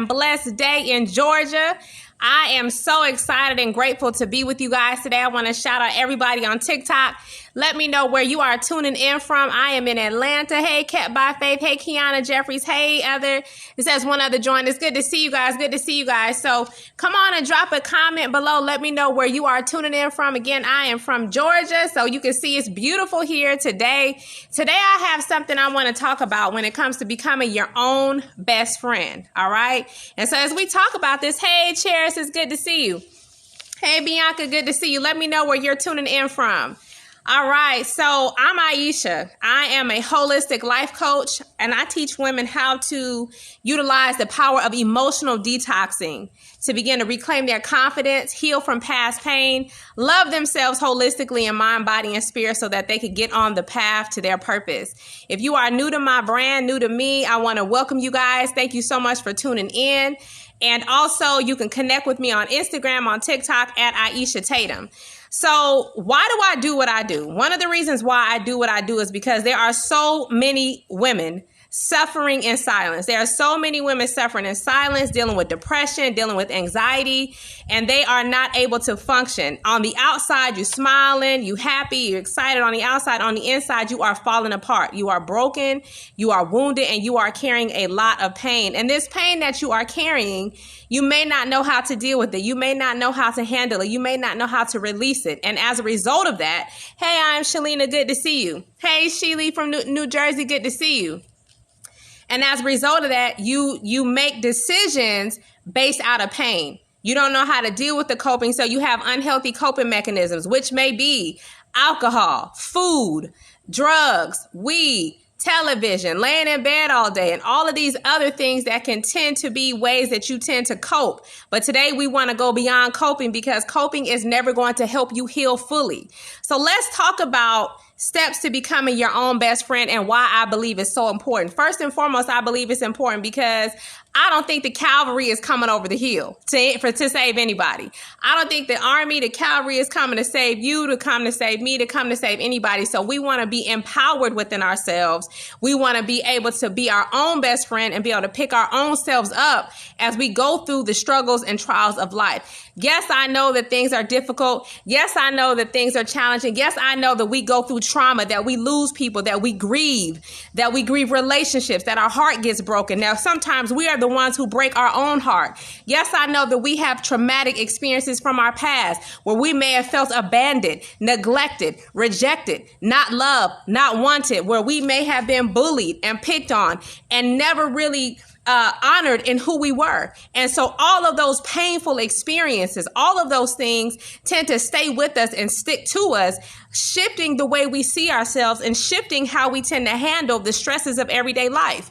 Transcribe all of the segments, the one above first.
and blessed day in Georgia. I am so excited and grateful to be with you guys today. I want to shout out everybody on TikTok. Let me know where you are tuning in from. I am in Atlanta. Hey, Kept by Faith. Hey, Kiana Jeffries. Hey, it says one other joined. It's good to see you guys. Good to see you guys. So come on and drop a comment below. Let me know where you are tuning in from. Again, I am from Georgia, so you can see it's beautiful here today. Today, I have something I want to talk about when it comes to becoming your own best friend. All right. And so as we talk about this, hey, Cheris, it's good to see you. Hey, Bianca, good to see you. Let me know where you're tuning in from. All right, so I'm Aisha. I am a holistic life coach, and I teach women how to utilize the power of emotional detoxing to begin to reclaim their confidence, heal from past pain, love themselves holistically in mind, body, and spirit so that they could get on the path to their purpose. If you are new to my brand, new to me, I want to welcome you guys. Thank you so much for tuning in. And also, you can connect with me on Instagram, on TikTok at Aisha Tatum. So why do I do what I do? One of the reasons why I do what I do is because there are so many women suffering in silence. There are so many women suffering in silence, dealing with depression, dealing with anxiety, and they are not able to function. On the outside, you're smiling, you happy, you're excited. On the outside, on the inside, you are falling apart. You are broken, you are wounded, and you are carrying a lot of pain. And this pain that you are carrying, you may not know how to deal with it. You may not know how to handle it. You may not know how to release it. And as a result of that, hey, I'm Shalina. Good to see you. Hey, Sheely from New Jersey. Good to see you. And as a result of that, you make decisions based out of pain. You don't know how to deal with the coping. So you have unhealthy coping mechanisms, which may be alcohol, food, drugs, weed, television, laying in bed all day, and all of these other things that can tend to be ways that you tend to cope. But today we want to go beyond coping because coping is never going to help you heal fully. So let's talk about steps to becoming your own best friend and why I believe it's so important. First and foremost, I believe it's important because I don't think the cavalry is coming over the hill to save anybody. I don't think the army, the cavalry is coming to save you, to come to save me, to come to save anybody. So we want to be empowered within ourselves. We want to be able to be our own best friend and be able to pick our own selves up as we go through the struggles and trials of life. Yes, I know that things are difficult. Yes, I know that things are challenging. Yes, I know that we go through trauma, that we lose people, that we grieve relationships, that our heart gets broken. Now, sometimes we are the ones who break our own heart. Yes, I know that we have traumatic experiences from our past where we may have felt abandoned, neglected, rejected, not loved, not wanted, where we may have been bullied and picked on and never really honored in who we were. And so all of those painful experiences, all of those things tend to stay with us and stick to us, shifting the way we see ourselves and shifting how we tend to handle the stresses of everyday life.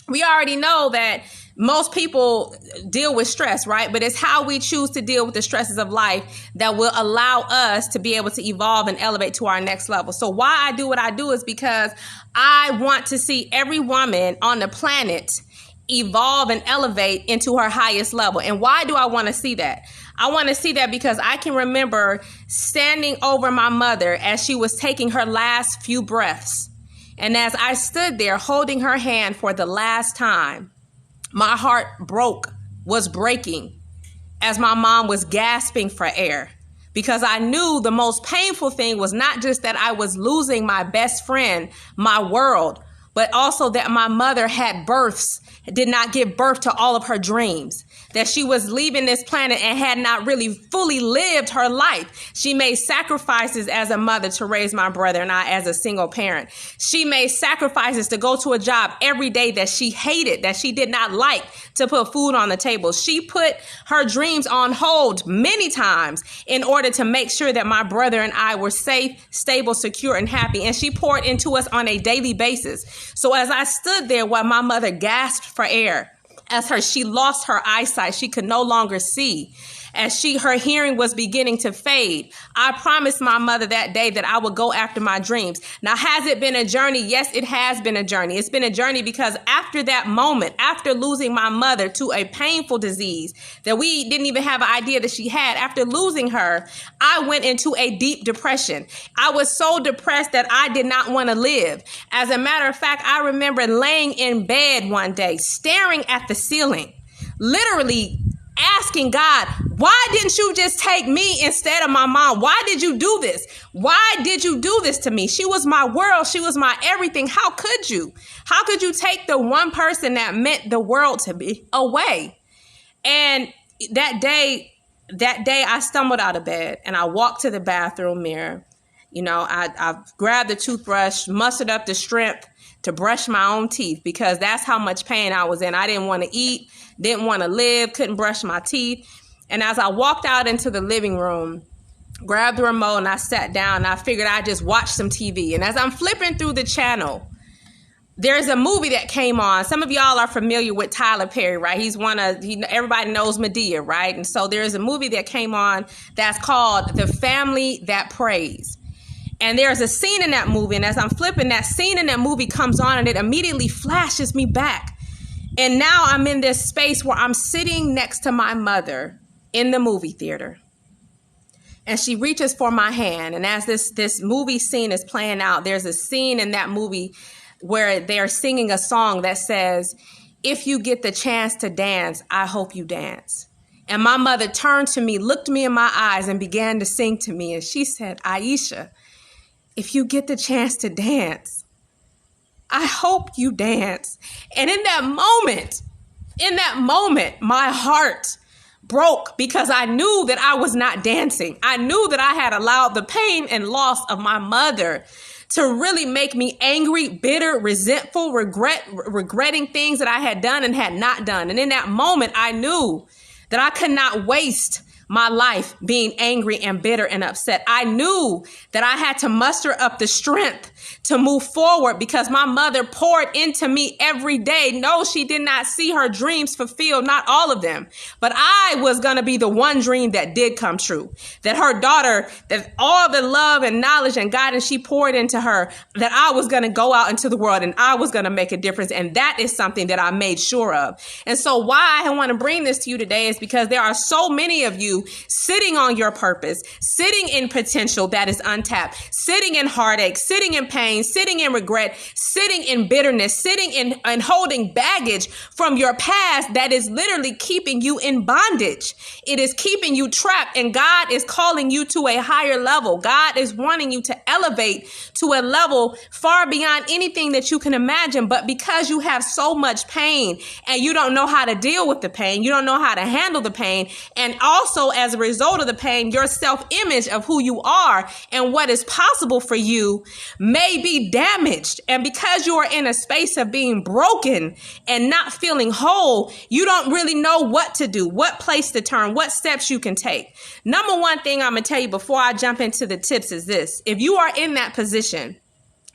We already know that most people deal with stress, right? But it's how we choose to deal with the stresses of life that will allow us to be able to evolve and elevate to our next level. So why I do what I do is because I want to see every woman on the planet evolve and elevate into her highest level. And why do I want to see that? I want to see that because I can remember standing over my mother as she was taking her last few breaths. And as I stood there holding her hand for the last time, my heart was breaking as my mom was gasping for air. Because I knew the most painful thing was not just that I was losing my best friend, my world, but also that my mother did not give birth to all of her dreams, that she was leaving this planet and had not really fully lived her life. She made sacrifices as a mother to raise my brother and I as a single parent. She made sacrifices to go to a job every day that she hated, that she did not like, to put food on the table. She put her dreams on hold many times in order to make sure that my brother and I were safe, stable, secure, and happy. And she poured into us on a daily basis. So as I stood there while my mother gasped for air, she lost her eyesight, she could no longer see. As her hearing was beginning to fade, I promised my mother that day that I would go after my dreams. Now, has it been a journey? Yes, it has been a journey. It's been a journey because after that moment, after losing my mother to a painful disease that we didn't even have an idea that she had, after losing her, I went into a deep depression. I was so depressed that I did not want to live. As a matter of fact, I remember laying in bed one day, staring at the ceiling, literally asking God, why didn't you just take me instead of my mom? Why did you do this? Why did you do this to me? She was my world. She was my everything. How could you? How could you take the one person that meant the world to me away? And that day I stumbled out of bed and I walked to the bathroom mirror. You know, I grabbed the toothbrush, mustered up the strength to brush my own teeth because that's how much pain I was in. I didn't want to eat, didn't want to live, couldn't brush my teeth. And as I walked out into the living room, grabbed the remote and I sat down and I figured I'd just watch some TV. And as I'm flipping through the channel, there's a movie that came on. Some of y'all are familiar with Tyler Perry, right? Everybody knows Medea, right? And so there's a movie that came on that's called The Family That Prays. And there's a scene in that movie. And as I'm flipping, that scene in that movie comes on and it immediately flashes me back. And now I'm in this space where I'm sitting next to my mother in the movie theater. And she reaches for my hand. And as this movie scene is playing out, there's a scene in that movie where they're singing a song that says, "If you get the chance to dance, I hope you dance." And my mother turned to me, looked me in my eyes and began to sing to me. And she said, "Aisha, if you get the chance to dance, I hope you dance." And in that moment, my heart broke because I knew that I was not dancing. I knew that I had allowed the pain and loss of my mother to really make me angry, bitter, resentful, regretting things that I had done and had not done. And in that moment, I knew that I could not waste my life being angry and bitter and upset. I knew that I had to muster up the strength to move forward because my mother poured into me every day. No, she did not see her dreams fulfilled, not all of them. But I was going to be the one dream that did come true. That her daughter, that all the love and knowledge and guidance she poured into her, that I was going to go out into the world and I was going to make a difference. And that is something that I made sure of. And so why I want to bring this to you today is because there are so many of you sitting on your purpose, sitting in potential that is untapped, sitting in heartache, sitting in pain, sitting in regret, sitting in bitterness, sitting in and holding baggage from your past that is literally keeping you in bondage. It is keeping you trapped, and God is calling you to a higher level. God is wanting you to elevate to a level far beyond anything that you can imagine. But because you have so much pain and you don't know how to deal with the pain, you don't know how to handle the pain, and also as a result of the pain, your self-image of who you are and what is possible for you may be damaged. And because you are in a space of being broken and not feeling whole, you don't really know what to do, what place to turn, what steps you can take. Number one thing I'm going to tell you before I jump into the tips is this. If you are in that position,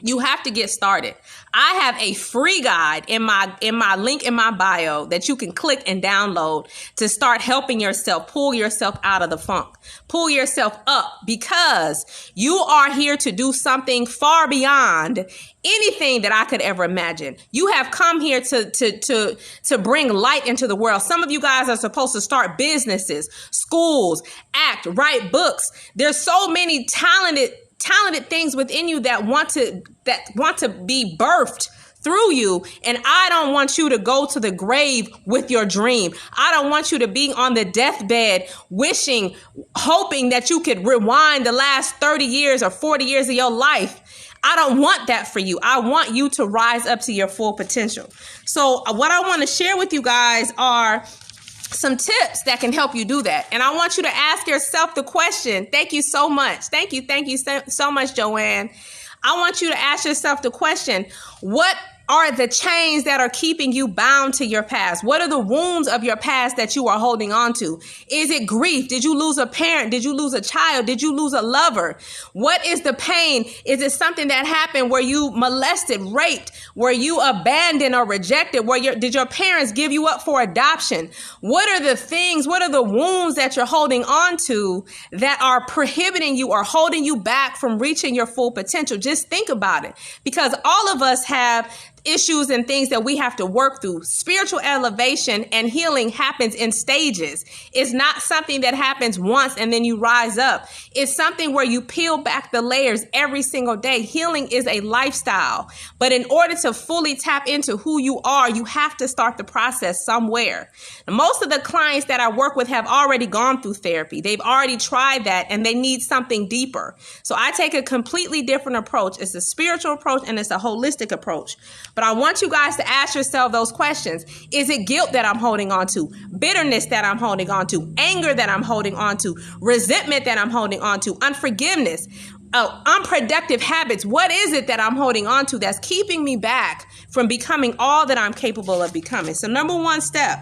you have to get started. I have a free guide in my link in my bio that you can click and download to start helping yourself, pull yourself out of the funk, pull yourself up, because you are here to do something far beyond anything that I could ever imagine. You have come here to bring light into the world. Some of you guys are supposed to start businesses, schools, act, write books. There's so many talented things within you that want to be birthed through you. And I don't want you to go to the grave with your dream. I don't want you to be on the deathbed wishing, hoping that you could rewind the last 30 years or 40 years of your life. I don't want that for you. I want you to rise up to your full potential. So what I want to share with you guys are some tips that can help you do that. And I want you to ask yourself the question. Thank you so much. Thank you so much, Joanne. I want you to ask yourself the question, what are the chains that are keeping you bound to your past? What are the wounds of your past that you are holding on to? Is it grief? Did you lose a parent? Did you lose a child? Did you lose a lover? What is the pain? Is it something that happened where you molested, raped, were you abandoned or rejected? Did your parents give you up for adoption? What are the things, what are the wounds that you're holding on to that are prohibiting you or holding you back from reaching your full potential? Just think about it, because all of us have issues and things that we have to work through. Spiritual elevation and healing happens in stages. It's not something that happens once and then you rise up. It's something where you peel back the layers every single day. Healing is a lifestyle. But in order to fully tap into who you are, you have to start the process somewhere. Most of the clients that I work with have already gone through therapy. They've already tried that and they need something deeper. So I take a completely different approach. It's a spiritual approach and it's a holistic approach. But I want you guys to ask yourself those questions. Is it guilt that I'm holding on to? Bitterness that I'm holding on to? Anger that I'm holding on to? Resentment that I'm holding on to? Unforgiveness? Unproductive habits? What is it that I'm holding on to that's keeping me back from becoming all that I'm capable of becoming? So number one step,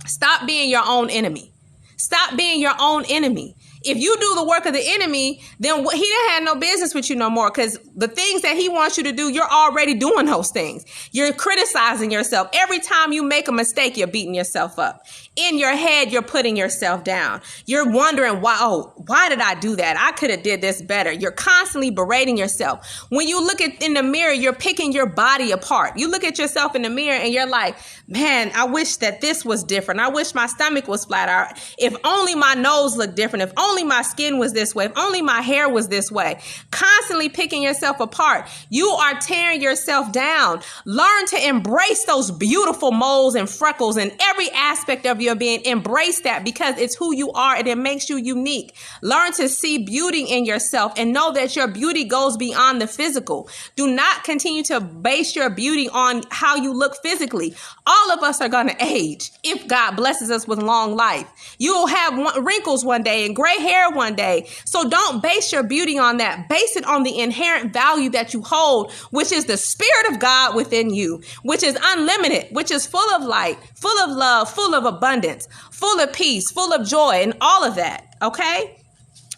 stop being your own enemy. Stop being your own enemy. If you do the work of the enemy, then he didn't have no business with you no more, because the things that he wants you to do, you're already doing those things. You're criticizing yourself. Every time you make a mistake, you're beating yourself up. In your head, you're putting yourself down. You're wondering, why did I do that? I could have did this better. You're constantly berating yourself. When you look in the mirror, you're picking your body apart. You look at yourself in the mirror and you're like, man, I wish that this was different. I wish my stomach was flatter. If only my nose looked different. If only my skin was this way. If only my hair was this way. Constantly picking yourself apart. You are tearing yourself down. Learn to embrace those beautiful moles and freckles in every aspect of your being. Embrace that, because it's who you are and it makes you unique. Learn to see beauty in yourself and know that your beauty goes beyond the physical. Do not continue to base your beauty on how you look physically. All of us are going to age if God blesses us with long life. You'll have wrinkles one day and gray hair one day. So don't base your beauty on that. Base it on the inherent value that you hold, which is the Spirit of God within you, which is unlimited, which is full of light, full of love, full of abundance, full of peace, full of joy, and all of that. Okay?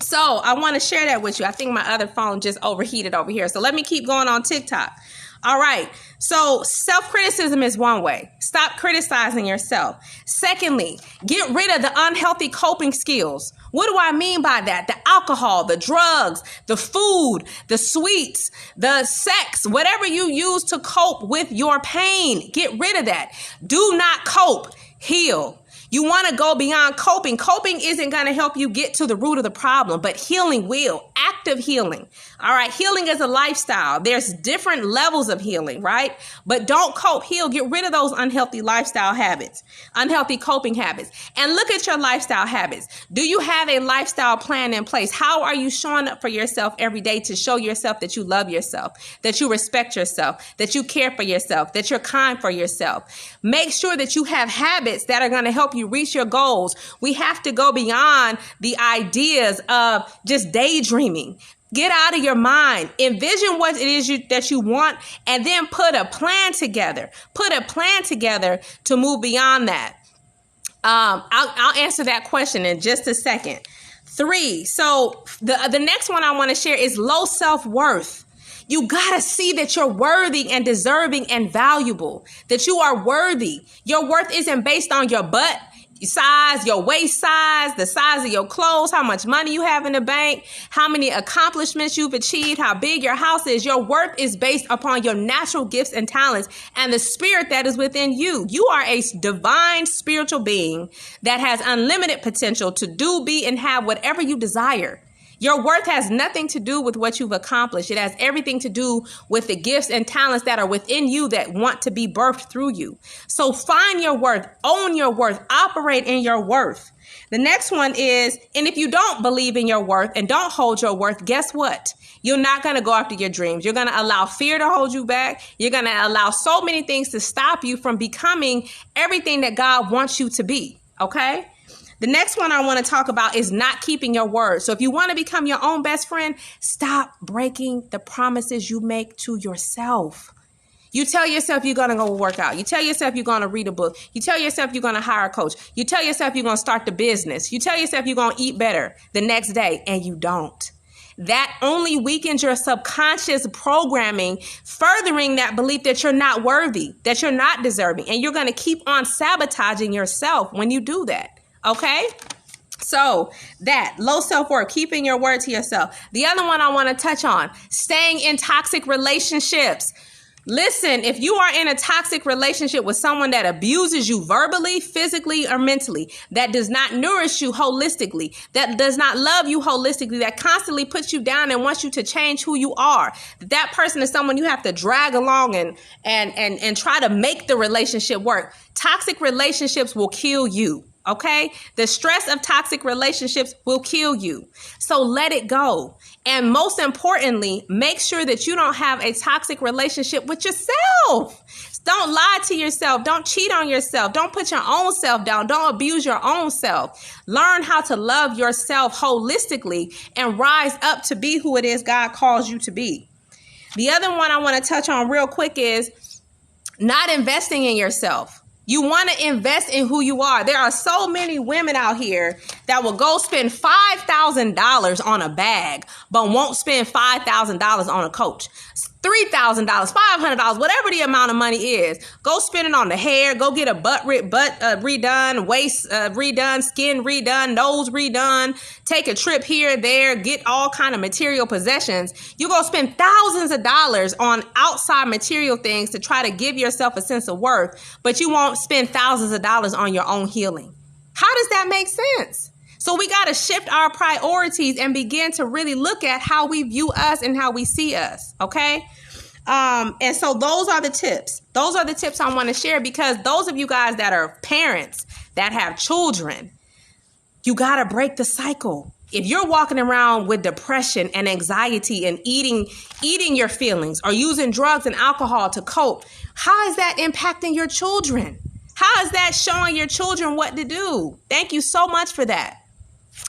So I want to share that with you. I think my other phone just overheated over here. So let me keep going on TikTok. All right. So self-criticism is one way. Stop criticizing yourself. Secondly, get rid of the unhealthy coping skills. What do I mean by that? The alcohol, the drugs, the food, the sweets, the sex, whatever you use to cope with your pain. Get rid of that. Do not cope. Heal. You want to go beyond coping. Coping isn't going to help you get to the root of the problem, but healing will. Active healing. All right. Healing is a lifestyle. There's different levels of healing, right? But don't cope. Heal. Get rid of those unhealthy lifestyle habits, unhealthy coping habits, and look at your lifestyle habits. Do you have a lifestyle plan in place? How are you showing up for yourself every day to show yourself that you love yourself, that you respect yourself, that you care for yourself, that you're kind for yourself? Make sure that you have habits that are going to help you reach your goals. We have to go beyond the ideas of just daydreaming. Get out of your mind. Envision what it is that you want, and then put a plan together. Put a plan together to move beyond that. I'll answer that question in just a second. 3. So the next one I want to share is low self-worth. You got to see that you're worthy and deserving and valuable, that you are worthy. Your worth isn't based on your butt size, your waist size, the size of your clothes, how much money you have in the bank, how many accomplishments you've achieved, how big your house is. Your worth is based upon your natural gifts and talents and the spirit that is within you. You are a divine spiritual being that has unlimited potential to do, be, and have whatever you desire. Your worth has nothing to do with what you've accomplished. It has everything to do with the gifts and talents that are within you that want to be birthed through you. So find your worth, own your worth, operate in your worth. The next one is, and if you don't believe in your worth and don't hold your worth, guess what? You're not going to go after your dreams. You're going to allow fear to hold you back. You're going to allow so many things to stop you from becoming everything that God wants you to be. Okay? The next one I want to talk about is not keeping your word. So if you want to become your own best friend, stop breaking the promises you make to yourself. You tell yourself you're going to go work out. You tell yourself you're going to read a book. You tell yourself you're going to hire a coach. You tell yourself you're going to start the business. You tell yourself you're going to eat better the next day, and you don't. That only weakens your subconscious programming, furthering that belief that you're not worthy, that you're not deserving, and you're going to keep on sabotaging yourself when you do that. Okay? So that low self-worth, keeping your word to yourself. The other one I want to touch on, staying in toxic relationships. Listen, if you are in a toxic relationship with someone that abuses you verbally, physically, or mentally, that does not nourish you holistically, that does not love you holistically, that constantly puts you down and wants you to change who you are, that person is someone you have to drag along and try to make the relationship work. Toxic relationships will kill you. Okay? The stress of toxic relationships will kill you. So let it go. And most importantly, make sure that you don't have a toxic relationship with yourself. Don't lie to yourself. Don't cheat on yourself. Don't put your own self down. Don't abuse your own self. Learn how to love yourself holistically and rise up to be who it is God calls you to be. The other one I want to touch on real quick is not investing in yourself. You want to invest in who you are. There are so many women out here that will go spend $5,000 on a bag, but won't spend $5,000 on a coach. $3,000, $500, whatever the amount of money is. Go spend it on the hair. Go get a butt redone, waist redone, skin redone, nose redone. Take a trip here, there, get all kind of material possessions. You go spend thousands of dollars on outside material things to try to give yourself a sense of worth, but you won't spend thousands of dollars on your own healing. How does that make sense? So we got to shift our priorities and begin to really look at how we view us and how we see us. Okay. And so those are the tips. Those are the tips I want to share, because those of you guys that are parents that have children, you got to break the cycle. If you're walking around with depression and anxiety and eating your feelings or using drugs and alcohol to cope, how is that impacting your children? How is that showing your children what to do? Thank you so much for that.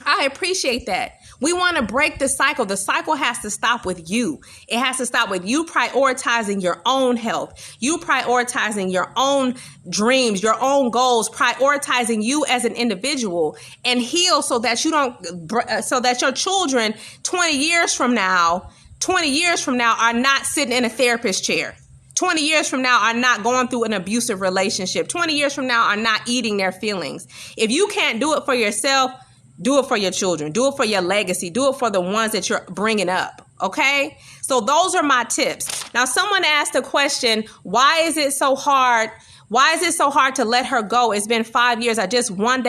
I appreciate that. We want to break the cycle. The cycle has to stop with you. It has to stop with you prioritizing your own health, you prioritizing your own dreams, your own goals, prioritizing you as an individual, and heal so that so that your children 20 years from now are not sitting in a therapist chair. 20 years from now are not going through an abusive relationship. 20 years from now are not eating their feelings. If you can't do it for yourself, do it for your children. Do it for your legacy. Do it for the ones that you're bringing up. Okay? So those are my tips. Now, someone asked a question, why is it so hard? Why is it so hard to let her go? It's been 5 years. I just want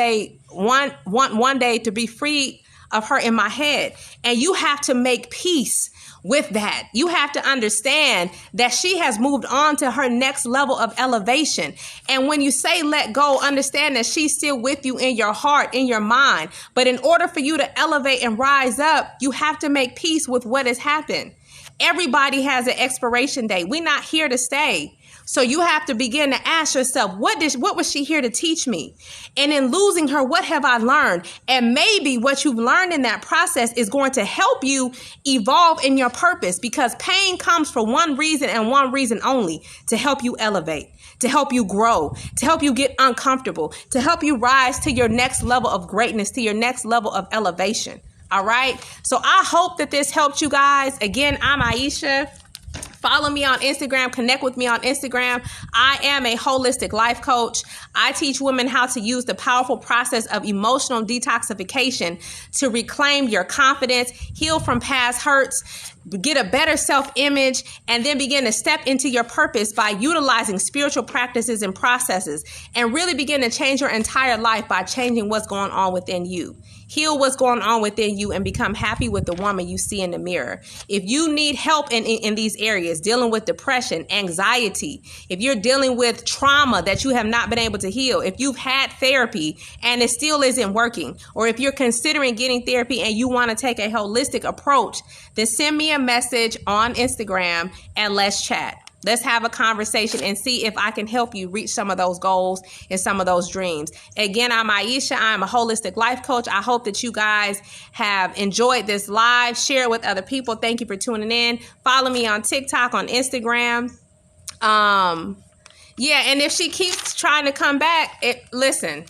one day to be free of her in my head. And you have to make peace with that. You have to understand that she has moved on to her next level of elevation. And when you say let go, understand that she's still with you in your heart, in your mind. But in order for you to elevate and rise up, you have to make peace with what has happened. Everybody has an expiration date. We're not here to stay. So you have to begin to ask yourself, what was she here to teach me? And in losing her, what have I learned? And maybe what you've learned in that process is going to help you evolve in your purpose, because pain comes for one reason and one reason only: to help you elevate, to help you grow, to help you get uncomfortable, to help you rise to your next level of greatness, to your next level of elevation. All right. So I hope that this helped you guys. Again, I'm Aisha. Follow me on Instagram. Connect with me on Instagram. I am a holistic life coach. I teach women how to use the powerful process of emotional detoxification to reclaim your confidence, heal from past hurts, get a better self-image, and then begin to step into your purpose by utilizing spiritual practices and processes, and really begin to change your entire life by changing what's going on within you. Heal what's going on within you and become happy with the woman you see in the mirror. If you need help in these areas, dealing with depression, anxiety, if you're dealing with trauma that you have not been able to heal, if you've had therapy and it still isn't working, or if you're considering getting therapy and you want to take a holistic approach, then send me a message on Instagram and let's chat. Let's have a conversation and see if I can help you reach some of those goals and some of those dreams. Again, I'm Aisha. I'm a holistic life coach. I hope that you guys have enjoyed this live. Share it with other people. Thank you for tuning in. Follow me on TikTok, on Instagram. Yeah, and if she keeps trying to come back, listen,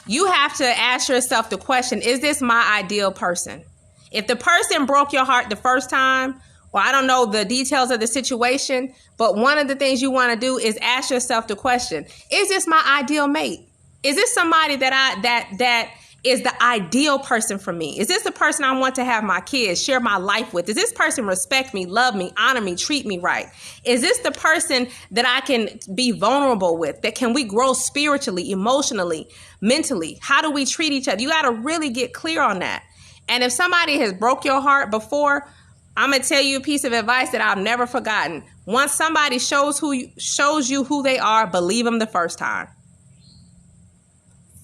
you have to ask yourself the question, is this my ideal person? If the person broke your heart the first time, well, I don't know the details of the situation, but one of the things you want to do is ask yourself the question, is this my ideal mate? Is this somebody that is the ideal person for me? Is this the person I want to have my kids, share my life with? Does this person respect me, love me, honor me, treat me right? Is this the person that I can be vulnerable with? That can we grow spiritually, emotionally, mentally? How do we treat each other? You got to really get clear on that. And if somebody has broke your heart before, I'm going to tell you a piece of advice that I've never forgotten. Once somebody shows you who they are, believe them the first time.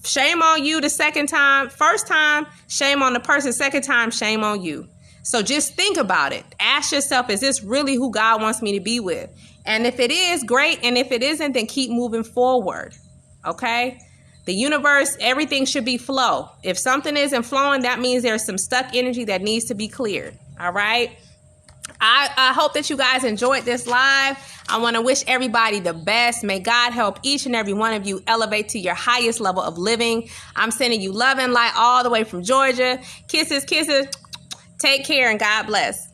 Shame on you the second time. First time, shame on the person. Second time, shame on you. So just think about it. Ask yourself, is this really who God wants me to be with? And if it is, great. And if it isn't, then keep moving forward. Okay? The universe, everything should be flow. If something isn't flowing, that means there's some stuck energy that needs to be cleared. All right? I hope that you guys enjoyed this live. I want to wish everybody the best. May God help each and every one of you elevate to your highest level of living. I'm sending you love and light all the way from Georgia. Kisses, kisses. Take care and God bless.